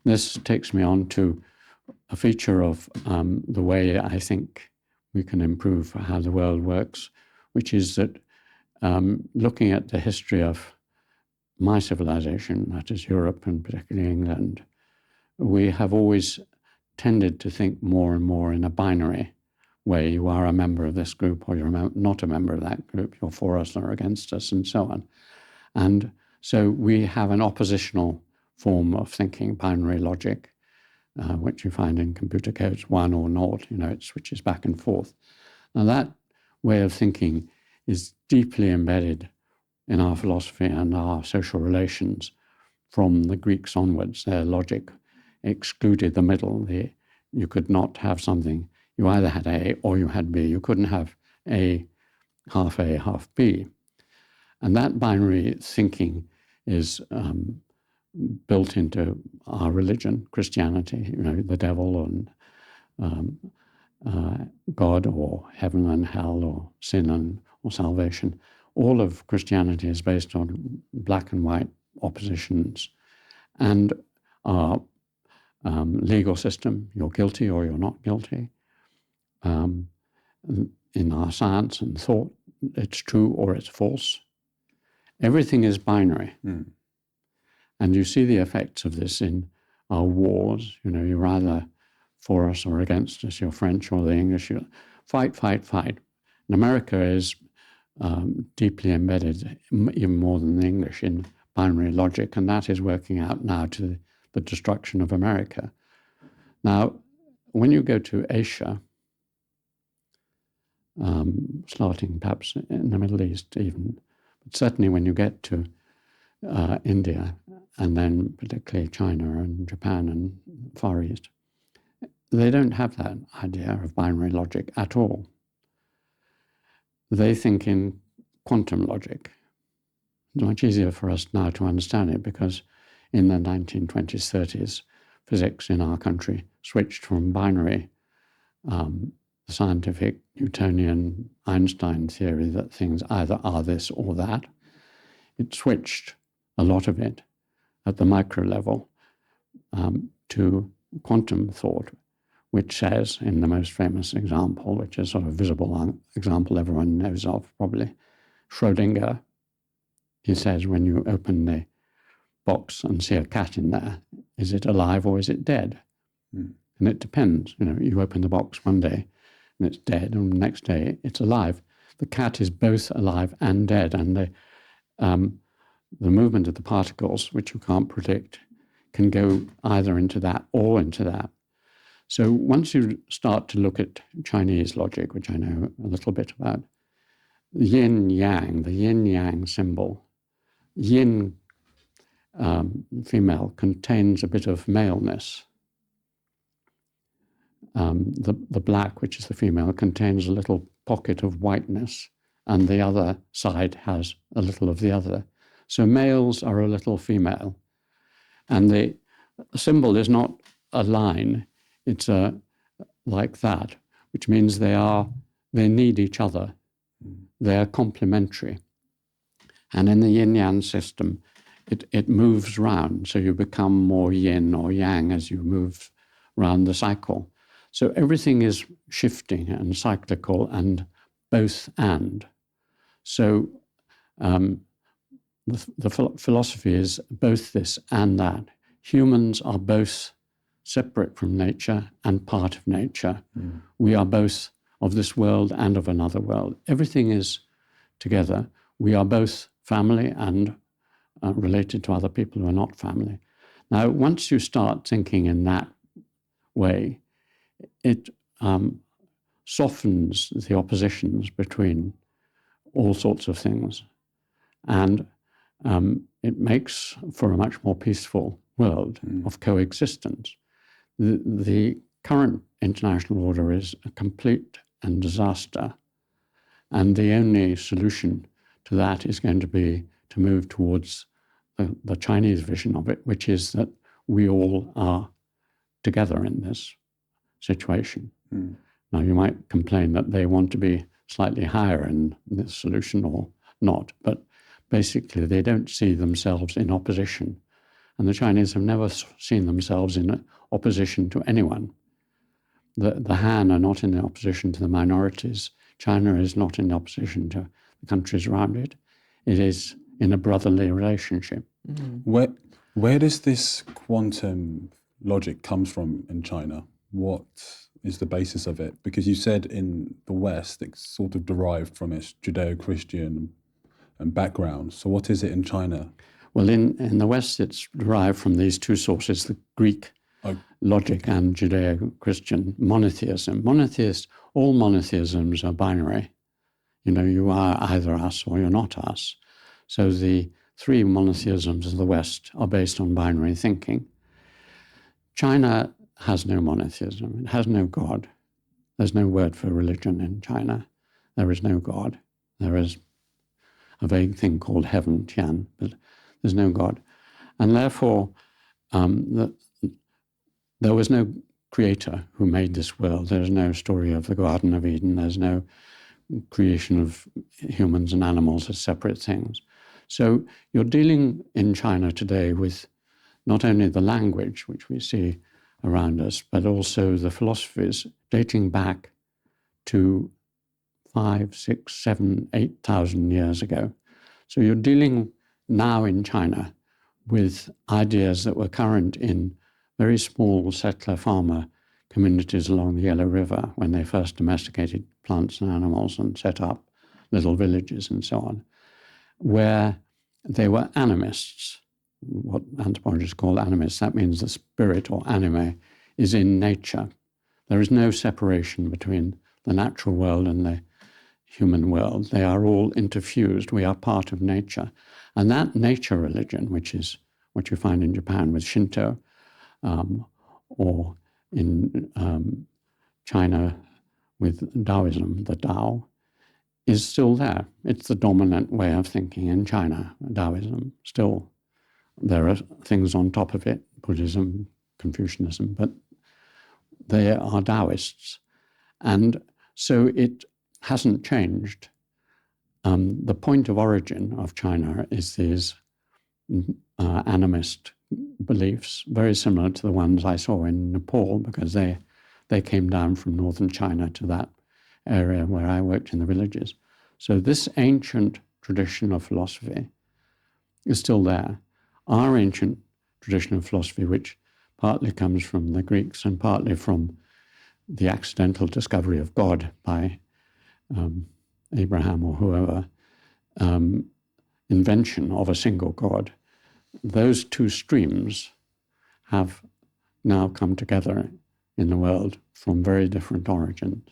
This takes me on to a feature of the way I think we can improve how the world works, which is that looking at the history of my civilization, that is Europe and particularly England, we have always tended to think more and more in a binary way. You are a member of this group or you're not a member of that group. You're for us or against us and so on. And so we have an oppositional form of thinking, binary logic, which you find in computer codes, 1 or 0, it switches back and forth. Now that way of thinking is deeply embedded in our philosophy and our social relations from the Greeks onwards. Their logic excluded the middle. You could not have something. You either had A or you had B. You couldn't have A, half B. And that binary thinking is built into our religion, Christianity, the devil and God, or heaven and hell, or sin or salvation. All of Christianity is based on black and white oppositions. And our legal system, you're guilty or you're not guilty. In our science and thought, it's true or it's false. Everything is binary. And you see the effects of this in our wars. You're either for us or against us. You're French or the English. You fight, fight, fight. And America is deeply embedded, even more than the English, in binary logic, and that is working out now to the destruction of America. Now, when you go to Asia, starting perhaps in the Middle East even, but certainly when you get to India, and then particularly China and Japan and Far East, they don't have that idea of binary logic at all. They think in quantum logic. It's much easier for us now to understand it because in the 1920s, 30s, physics in our country switched from binary, the scientific Newtonian Einstein theory that things either are this or that. It switched a lot of it at the micro level to quantum thought, which says, in the most famous example, which is sort of visible example everyone knows of probably, Schrödinger, he says when you open the box and see a cat in there, is it alive or is it dead? And it depends. You open the box one day and it's dead, and the next day it's alive. The cat is both alive and dead, and the movement of the particles, which you can't predict, can go either into that or into that. So once you start to look at Chinese logic, which I know a little bit about, the yin-yang symbol, yin female contains a bit of maleness. The black, which is the female, contains a little pocket of whiteness, and the other side has a little of the other. So males are a little female. And the symbol is not a line, it's like that, which means they need each other. They are complementary. And in the yin-yang system, it moves round, so you become more yin or yang as you move round the cycle. So everything is shifting and cyclical and both and. So the philosophy is both this and that. Humans are both separate from nature and part of nature. We are both of this world and of another world. Everything is together. We are both family and related to other people who are not family. Now, once you start thinking in that way, it softens the oppositions between all sorts of things, and it makes for a much more peaceful world of coexistence. The current international order is a complete and disaster, and the only solution to that is going to be to move towards the Chinese vision of it, which is that we all are together in this situation. Now, you might complain that they want to be slightly higher in this solution or not, but basically they don't see themselves in opposition. And the Chinese have never seen themselves in opposition to anyone. The Han are not in opposition to the minorities. China is not in opposition to the countries around it. It is in a brotherly relationship. Where does this quantum logic comes from in China? What is the basis of it? Because you said in the West it's sort of derived from its Judeo-Christian and background. So what is it in China? Well, in the West it's derived from these two sources, the Greek logic and Judeo-Christian monotheism. All monotheisms are binary. You are either us or you're not us. So the three monotheisms of the West are based on binary thinking. China has no monotheism. It has no God. There's no word for religion in China. There is no God. There is a vague thing called heaven, Tian, but there's no God. And therefore, there was no creator who made this world. There's no story of the Garden of Eden. There's no creation of humans and animals as separate things. So you're dealing in China today with not only the language, which we see around us, but also the philosophies dating back to 5, 6, 7, 8,000 years ago. So you're dealing now in China with ideas that were current in very small settler farmer communities along the Yellow River when they first domesticated plants and animals and set up little villages and so on, where they were animists, what anthropologists call animists. That means the spirit or anime is in nature. There is no separation between the natural world and the human world. They are all interfused. We are part of nature. And that nature religion, which is what you find in Japan with Shinto, or in China with Taoism, the Tao, is still there. It's the dominant way of thinking in China, Taoism. Still, there are things on top of it, Buddhism, Confucianism, but they are Taoists. And so it hasn't changed. The point of origin of China is these animist beliefs, very similar to the ones I saw in Nepal, because they came down from northern China to that area where I worked in the villages. So this ancient tradition of philosophy is still there. Our ancient tradition of philosophy, which partly comes from the Greeks and partly from the accidental discovery of God by Abraham or whoever, invention of a single God, those two streams have now come together in the world from very different origins.